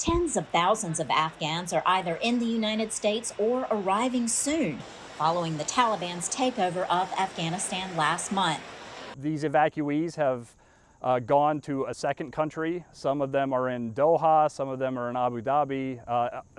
Tens of thousands of Afghans are either in the United States or arriving soon, following the Taliban's takeover of Afghanistan last month. These evacuees have gone to a second country. Some of them are in Doha, some of them are in Abu Dhabi,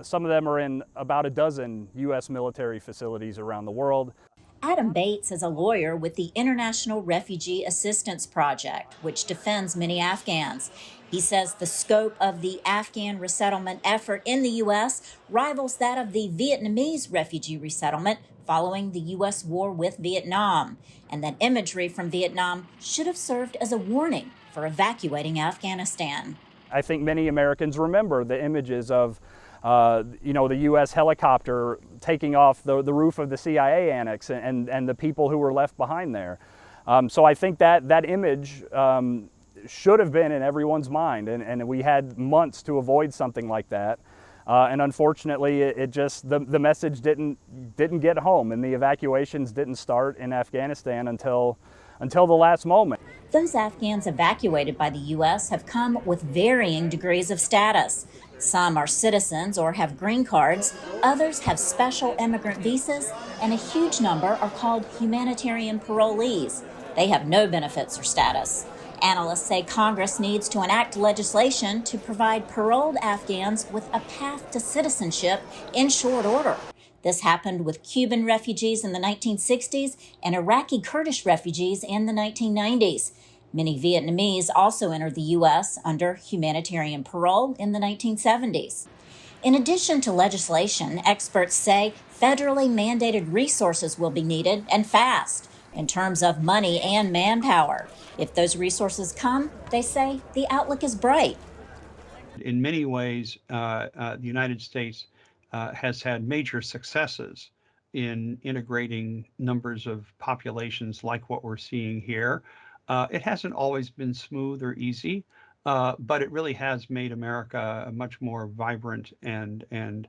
some of them are in about a dozen U.S. military facilities around the world. Adam Bates is a lawyer with the International Refugee Assistance Project, which defends many Afghans. He says the scope of the Afghan resettlement effort in the U.S. rivals that of the Vietnamese refugee resettlement following the U.S. war with Vietnam, and that imagery from Vietnam should have served as a warning for evacuating Afghanistan. I think many Americans remember the images of the U.S. helicopter taking off the roof of the CIA annex and the people who were left behind there. So I think that image should have been in everyone's mind, and we had months to avoid something like that. And unfortunately, it just the message didn't get home, and the evacuations didn't start in Afghanistan until the last moment. Those Afghans evacuated by the U.S. have come with varying degrees of status. Some are citizens or have green cards, others have special immigrant visas, and a huge number are called humanitarian parolees. They have no benefits or status. Analysts say Congress needs to enact legislation to provide paroled Afghans with a path to citizenship in short order. This happened with Cuban refugees in the 1960s and Iraqi Kurdish refugees in the 1990s. Many Vietnamese also entered the U.S. under humanitarian parole in the 1970s. In addition to legislation, experts say federally mandated resources will be needed, and fast, in terms of money and manpower. If those resources come, they say the outlook is bright. In many ways, the United States has had major successes in integrating numbers of populations like what we're seeing here. It hasn't always been smooth or easy, but it really has made America a much more vibrant and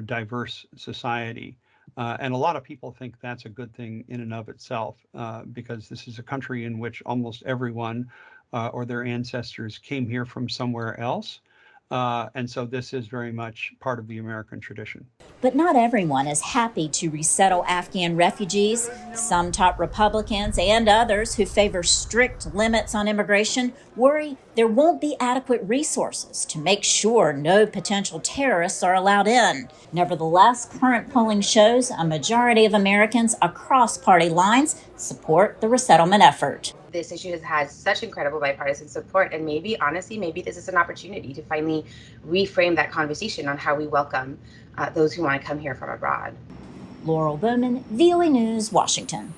diverse society. And a lot of people think that's a good thing in and of itself, because this is a country in which almost everyone or their ancestors came here from somewhere else. And so this is very much part of the American tradition. But not everyone is happy to resettle Afghan refugees. Some top Republicans and others who favor strict limits on immigration worry there won't be adequate resources to make sure no potential terrorists are allowed in. Nevertheless, current polling shows a majority of Americans across party lines support the resettlement effort. This issue has had such incredible bipartisan support, and maybe this is an opportunity to finally reframe that conversation on how we welcome those who want to come here from abroad. Laurel Bowman, VOA News, Washington.